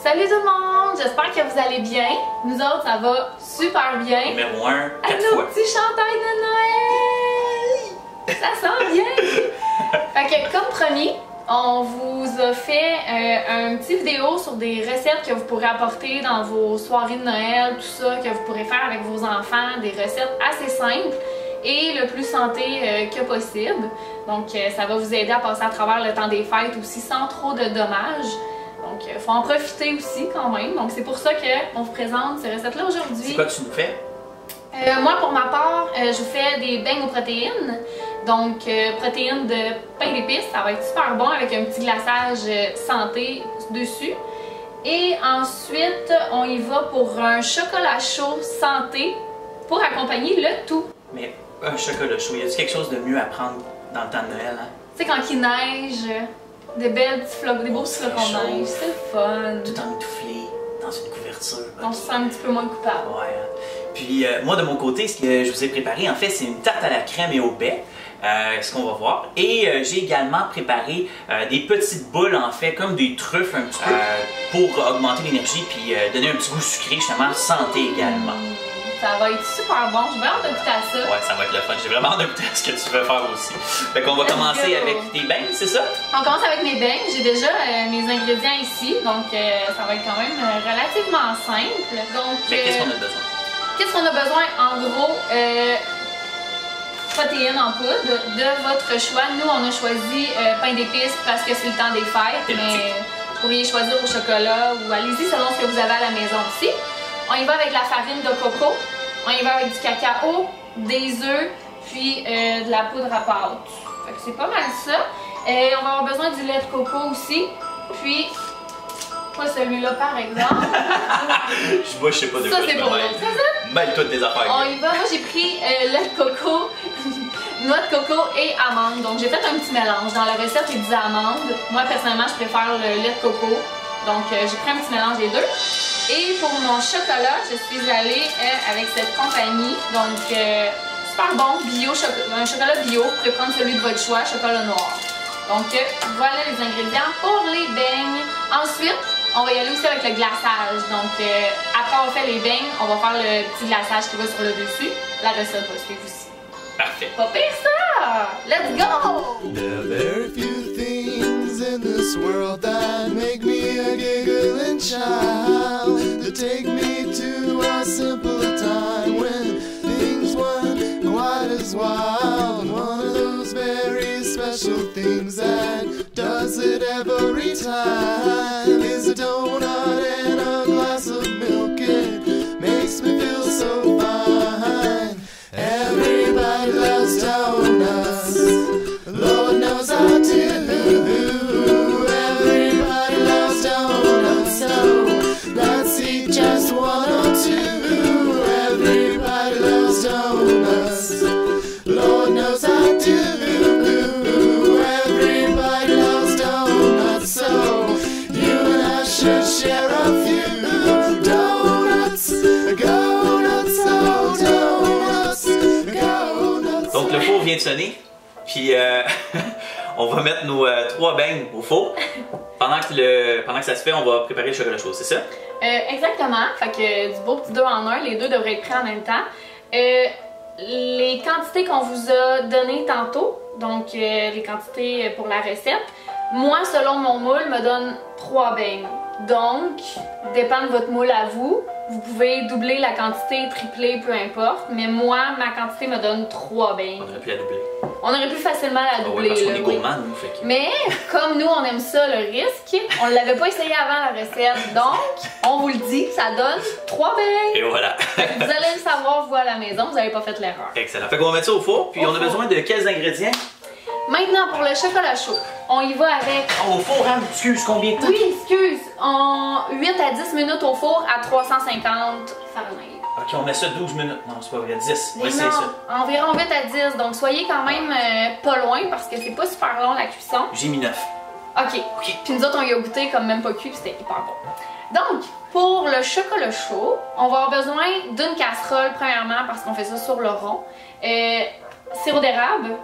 Salut tout le monde, j'espère que vous allez bien. Nous autres, ça va super bien. Numéro 1, 4 nos fois. petits chandails de Noël! Ça sent bien! Fait que comme promis, on vous a fait un petit vidéo sur des recettes que vous pourrez apporter dans vos soirées de Noël, tout ça, que vous pourrez faire avec vos enfants, des recettes assez simples et le plus santé que possible. Donc ça va vous aider à passer à travers le temps des fêtes aussi sans trop de dommages. Donc il faut en profiter aussi quand même. Donc c'est pour ça qu'on vous présente ces recettes-là aujourd'hui. C'est quoi que tu nous fais? Moi pour ma part, je vous fais des beignes aux protéines. Donc protéines de pain d'épices, ça va être super bon avec un petit glaçage santé dessus. Et ensuite, on y va pour un chocolat chaud santé pour accompagner le tout. Mais un chocolat chaud, y a-t-il quelque chose de mieux à prendre dans le temps de Noël, hein? Tu sais, quand il neige, des belles petits flocons, des beaux petits flocons de neige, c'est le fun. Tout emmitouflé dans une couverture. On se sent un petit peu moins coupable. Ouais. Puis moi de mon côté, ce que je vous ai préparé, en fait, c'est une tarte à la crème et au baie. Ce qu'on va voir. Et j'ai également préparé des petites boules, en fait, comme des truffes un petit peu, pour augmenter l'énergie puis donner un petit goût sucré, justement, santé également. Ça va être super bon, j'ai vraiment hâte de goûter à ça. Ouais, ça va être le fun. J'ai vraiment hâte de goûter à ce que tu veux faire aussi. Fait qu'on va commencer avec tes beignes, c'est ça? On commence avec mes beignes. J'ai déjà mes ingrédients ici, donc ça va être quand même relativement simple. Donc, qu'est-ce qu'on a besoin? Qu'est-ce qu'on a besoin? En gros, protéines en poudre de votre choix. Nous, on a choisi pain d'épices parce que c'est le temps des fêtes, mais vous pourriez choisir au chocolat ou allez-y selon ce que vous avez à la maison aussi. On y va avec la farine de coco, on y va avec du cacao, des œufs, puis de la poudre à pâte. Fait que c'est pas mal ça. On va avoir besoin du lait de coco aussi, puis pas celui-là par exemple. Moi je sais pas de ça quoi c'est pour l'autre. Mêle-toi des affaires. On y va, moi j'ai pris lait de coco, noix de coco et amandes. Donc j'ai fait un petit mélange. Dans la recette il dit amandes. Moi personnellement je préfère le lait de coco. Donc j'ai pris un petit mélange des deux. Et pour mon chocolat, je suis allée avec cette compagnie. Donc super bon, bio, un chocolat bio. Vous pouvez prendre celui de votre choix, chocolat noir. Donc voilà les ingrédients pour les beignes. Ensuite, on va y aller aussi avec le glaçage. Donc après on fait les beignes, on va faire le petit glaçage qui va sur le dessus. La recette va suivre aussi. Parfait. Pas pire ça! Let's go! There are very few things in this world that make me a giggling child, that take me to a simpler time when things weren't quite as wild. One of those very special things that does it every time is a donut and a glass of milk. It makes me feel so fine. Everybody loves donuts, Lord knows I do. Everybody loves donuts, so let's eat just one or two. Everybody loves donuts, Lord knows I do. Everybody loves donuts, so you and I should share a few. Donuts, go nuts, oh donuts, go nuts. Donc le four vient de sonner. Puis on va mettre nos 3 beignes au four. Pendant que ça se fait, on va préparer le chocolat chaud, c'est ça? Exactement. Fait que du beau petit 2 en 1, les deux devraient être prêts en même temps. Les quantités qu'on vous a données tantôt, donc les quantités pour la recette, moi, selon mon moule, me donne 3 beignes. Donc, dépend de votre moule à vous. Vous pouvez doubler la quantité, tripler, peu importe. Mais moi, ma quantité me donne 3 beignes. On aurait pu la doubler. On aurait pu facilement la doubler. Parce qu'on est oui. gourmand, nous. Fait que... Mais, comme nous, on aime ça, le risque, on ne l'avait pas essayé avant la recette. Donc, on vous le dit, ça donne 3 beignes. Et voilà. Vous allez le savoir, vous, à la maison, vous n'avez pas fait l'erreur. Excellent. Fait qu'on va mettre ça au four. Puis on a besoin de quels ingrédients? Maintenant, pour le chocolat chaud, on y va avec... Oh, au four, hein? Excuse, combien de temps? Oui, excuse, en 8 à 10 minutes au four à 350 Fahrenheit. Ok, on met ça 12 minutes. Non, c'est pas vrai, 10. On va Mais essayer non, ça. environ 8 à 10, donc soyez quand même pas loin parce que c'est pas super long la cuisson. J'ai mis 9. Ok, puis nous autres on y a goûté comme même pas cuit puis c'était hyper bon. Donc, pour le chocolat chaud, on va avoir besoin d'une casserole premièrement parce qu'on fait ça sur le rond. Sirop d'érable,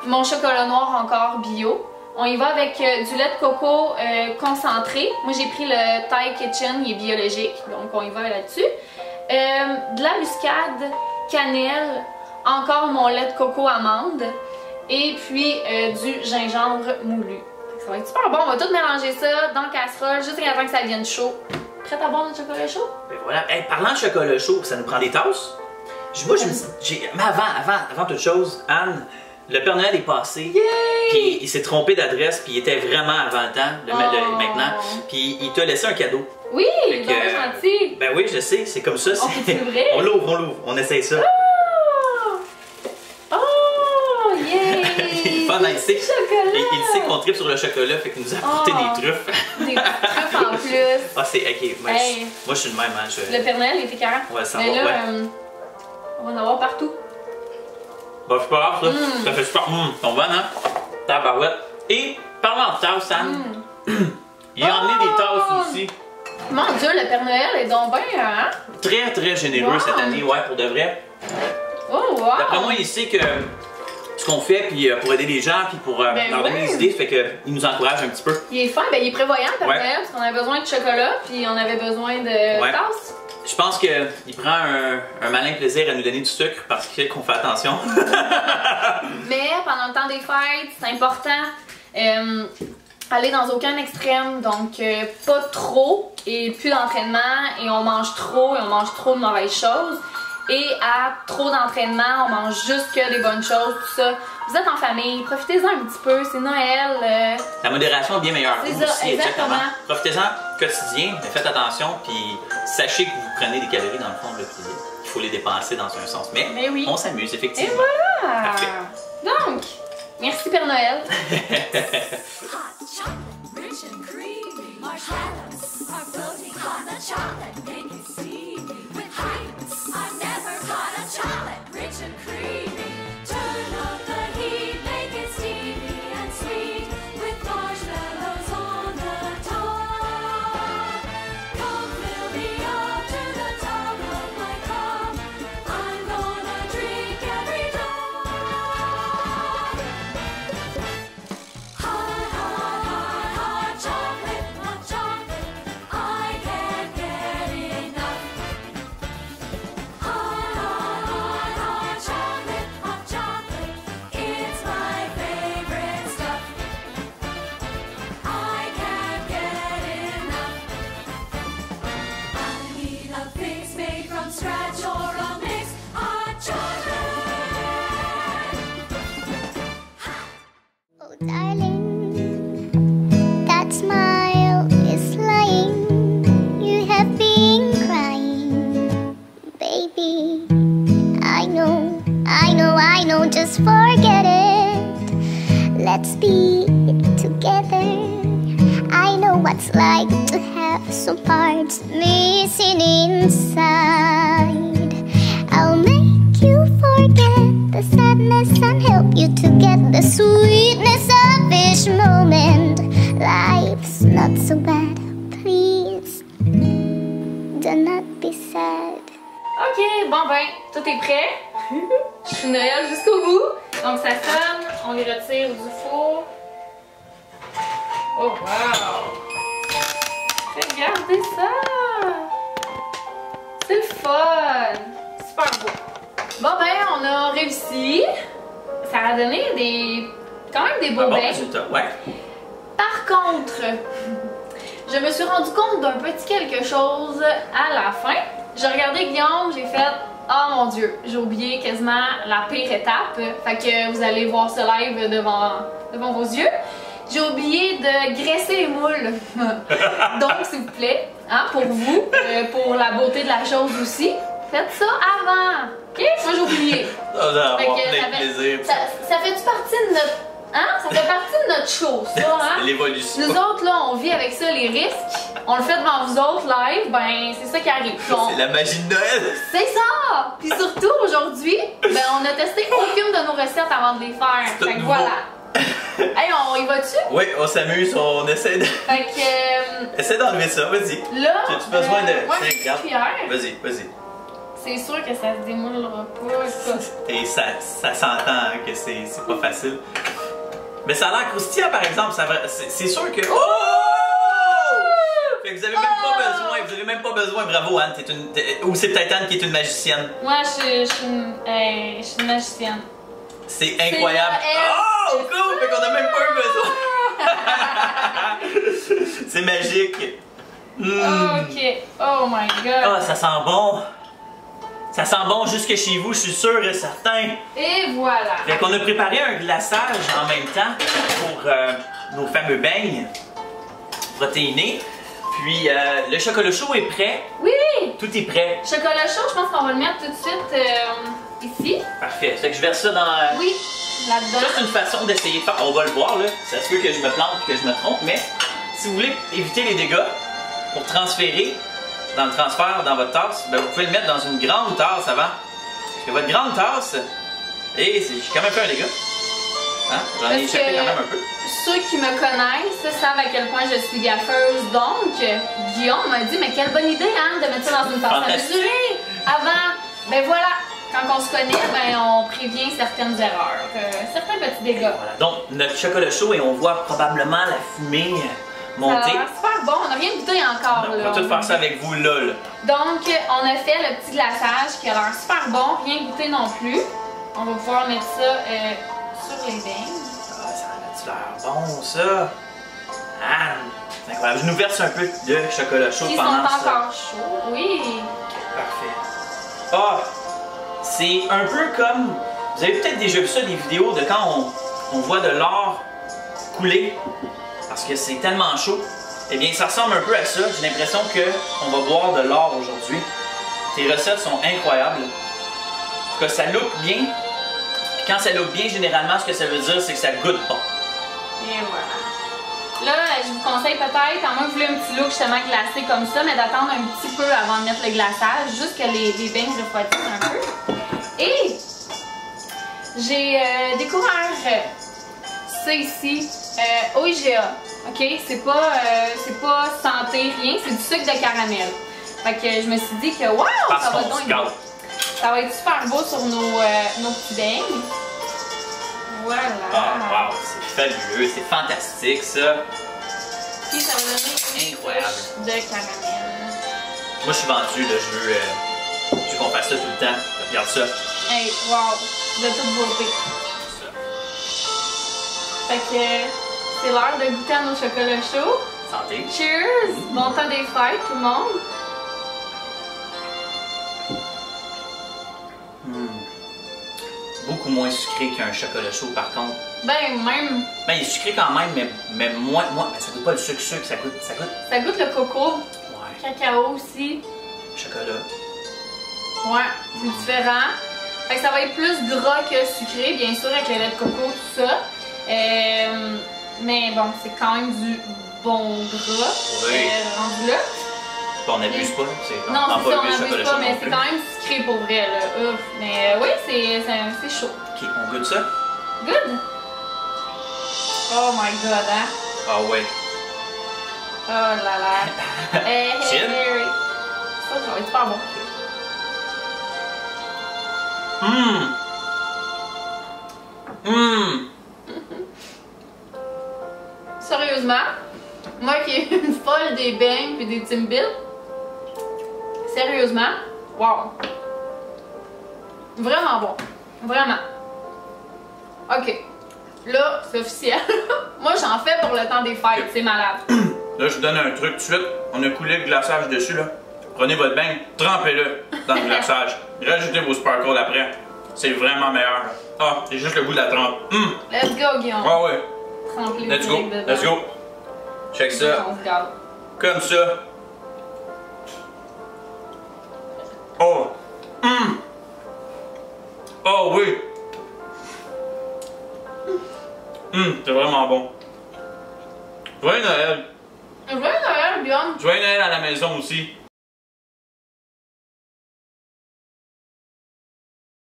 mon chocolat noir encore bio, On y va avec du lait de coco concentré. Moi, j'ai pris le Thai Kitchen, il est biologique, donc on y va là-dessus. De la muscade, cannelle, encore mon lait de coco amande et puis du gingembre moulu. Ça va être super bon, on va tout mélanger ça dans la casserole jusqu'à temps que ça devienne chaud. Prête à boire notre chocolat chaud? Ben voilà. Hey, parlant de chocolat chaud, ça nous prend des tasses? Moi, mais avant toute chose, Anne, le Père Noël est passé, puis il s'est trompé d'adresse, puis il était vraiment avant le temps, maintenant, puis il t'a laissé un cadeau. Oui, il est gentil. Ben oui, je sais, c'est comme ça. On peut l'ouvrir? On l'ouvre, on essaye ça. Oh, yeah! Il sait qu'on tripe sur le chocolat, fait qu'il nous a apporté des truffes. Des truffes en plus. Ah, c'est ok. Moi, je suis le même. Hein, Le Père Noël était carré. On va le savoir. Mais là, on va en avoir partout. Bon, c'est pas grave, ça. Ça fait super. Ton bon, hein? Tabarouette. Et, parlant de tasses, Anne, il a emmené des tasses aussi. Mon Dieu, le Père Noël est donc bien, hein? Très, très généreux cette année, ouais, pour de vrai. Oh, wow! D'après moi, il sait que ce qu'on fait puis pour aider les gens puis pour leur donner des idées, fait qu'il nous encourage un petit peu. Il est fin, ben il est prévoyant le Père Noël, parce qu'on avait besoin de chocolat puis on avait besoin de tasses. Je pense qu'il prend un malin plaisir à nous donner du sucre parce qu'il sait qu'on fait attention. Mais pendant le temps des fêtes, c'est important aller dans aucun extrême, donc pas trop et plus d'entraînement et on mange trop de mauvaises choses. Et à trop d'entraînement, on mange juste que des bonnes choses, tout ça. Vous êtes en famille, profitez-en un petit peu, c'est Noël. La modération est bien meilleure. C'est ça, aussi, exactement. Profitez-en quotidien, mais faites attention, puis sachez que vous prenez des calories dans le fond, puis il faut les dépenser dans un sens. Mais oui. On s'amuse, effectivement. Et voilà! Parfait. Donc, merci Père Noël. Darling, that smile is lying. You have been crying, baby. I know, just forget it. Let's be together. I know what's like to have some parts missing inside. I'll make you forget the sadness and help you to get the sweetness of each moment. Life's not so bad, please do not be sad. Ok, bon ben, tout est prêt. Je suis Noël jusqu'au bout. Donc ça sonne, on les retire du four. Oh wow! Regardez ça! C'est le fun! Super beau! Bon ben, on a réussi. Ça a donné quand même des beaux becs. Ouais. Par contre, je me suis rendu compte d'un petit quelque chose à la fin. J'ai regardé Guillaume, j'ai fait « Oh mon Dieu, j'ai oublié quasiment la pire étape. » Fait que vous allez voir ce live devant vos yeux. J'ai oublié de graisser les moules. Donc, s'il vous plaît, hein, pour vous, pour la beauté de la chose aussi, faites ça avant. Ok? Moi, j'ai oublié. Ça fait plaisir. Ça fait-tu partie de notre... Hein? Ça fait partie de notre show, ça, hein? L'évolution. Nous autres, là, on vit avec ça, les risques. On le fait devant vous autres, live, ben, c'est ça qui arrive. C'est la magie de Noël! C'est ça! Puis surtout, aujourd'hui, ben, on a testé aucune de nos recettes avant de les faire. Fait que voilà. Hey, on y va-tu? Oui, on s'amuse, on essaie de... Fait que... Essaie d'enlever ça, vas-y. Là, as-tu besoin de... Ouais, une cuillère. Vas-y. C'est sûr que ça se démoulera pas, ça. Et ça s'entend hein, que c'est pas facile. Mais ça a l'air croustillant par exemple, c'est sûr que... Oh! Fait que vous avez même pas besoin, bravo Anne, ou c'est peut-être Anne qui est une magicienne. Moi, je suis une magicienne. C'est incroyable. Oh, cool! Fait qu'on a même pas eu besoin. C'est magique. Ok. Oh my god. Ah, ça sent bon. Ça sent bon jusque chez vous, je suis sûr et certain. Et voilà. Fait qu'on a préparé un glaçage en même temps pour nos fameux beignes protéinés. Puis le chocolat chaud est prêt. Oui! Tout est prêt. Chocolat chaud, je pense qu'on va le mettre tout de suite ici. Parfait. Fait que je verse ça dans... Oui, là-dedans. Ça, c'est une façon d'essayer de faire. On va le voir, là. Ça se peut que je me plante et que je me trompe, mais si vous voulez éviter les dégâts, pour transférer dans le transfert dans votre tasse, ben, vous pouvez le mettre dans une grande tasse avant. Parce que votre grande tasse, et j'ai quand même fait un dégât. Hein? J'en ai échappé quand même un peu. Ceux qui me connaissent savent à quel point je suis gaffeuse. Donc, Guillaume m'a dit, mais quelle bonne idée, hein, de mettre ça dans une tasse à mesurer avant. Ben voilà, quand on se connaît, ben on prévient certaines erreurs, certains petits dégâts. Voilà. Donc, notre chocolat chaud, et on voit probablement la fumée monter. Ça a l'air super bon, on n'a rien goûté encore. On va tout faire ça avec vous là. Donc, on a fait le petit glaçage qui a l'air super bon, rien goûté non plus. On va pouvoir mettre ça sur les beignes. Ah, ça a l'air bon ça. Ah, c'est incroyable. Je nous verse un peu de chocolat chaud Ils pendant sont ça. encore chauds, oui. Parfait. Ah, c'est un peu comme... Vous avez peut-être déjà vu ça, des vidéos de quand on voit de l'or couler parce que c'est tellement chaud. Eh bien, ça ressemble un peu à ça. J'ai l'impression qu'on va boire de l'or aujourd'hui. Tes recettes sont incroyables. En tout cas, ça look bien. Puis quand ça look bien, généralement, ce que ça veut dire, c'est que ça goûte bon. Et voilà. Là, je vous conseille peut-être, à moins que vous voulez un petit look justement glacé comme ça, mais d'attendre un petit peu avant de mettre le glaçage, juste que les beignes refroidissent un peu. Et j'ai découvert ça ici, au IGA. Ok, c'est pas santé, rien, c'est du sucre de caramel. Fait que je me suis dit que waouh, ça va donc être, ça va être super beau sur nos petits beignes. Voilà. Ah, wow, c'est fabuleux, c'est fantastique ça. Puis ça va donner une incroyable touche de caramel. Moi je suis vendu, là, je veux qu'on fasse ça tout le temps. Regarde ça. Hey, wow, de toute beauté. Fait que c'est l'heure de goûter à nos chocolats chauds. Santé. Cheers! Bon temps des fêtes tout le monde. Beaucoup moins sucré qu'un chocolat chaud par contre. Ben même. Ben il est sucré quand même, mais moins. Mais ça goûte pas le sucre, ça goûte. Ça goûte le coco. Ouais. Cacao aussi. Chocolat. Ouais, c'est différent. Fait que ça va être plus gras que sucré, bien sûr, avec le lait de coco, tout ça. Mais bon, c'est quand même du bon gras. Oui. Rendu là. On n'abuse pas. Non, c'est ça, on n'abuse pas, mais c'est quand même sucré pour vrai, là. Ouf. Mais oui, c'est chaud. Ok, on goûte ça? Good? Oh my god, hein? Ah ouais. Oh là là. Hey, Chill. Mary. Ça va être super bon. Sérieusement, moi qui est une folle des beignes et des Timbits, sérieusement, wow! Vraiment bon. Vraiment. Ok. Là, c'est officiel. Moi, j'en fais pour le temps des fêtes. C'est malade. Là, je vous donne un truc tout de suite. On a coulé le glaçage dessus, là. Prenez votre bain, trempez-le dans le glaçage. Rajoutez vos sparkles après. C'est vraiment meilleur. Ah, c'est juste le goût de la trempe. Let's go, Guillaume. Ah ouais. Trempe-les Let's go. direct dedans. Let's go. Check ça. On se gâte. Comme ça. Oh. Oh oui. C'est vraiment bon. Joyeux Noël. Joyeux Noël, Guillaume. Joyeux Noël à la maison aussi.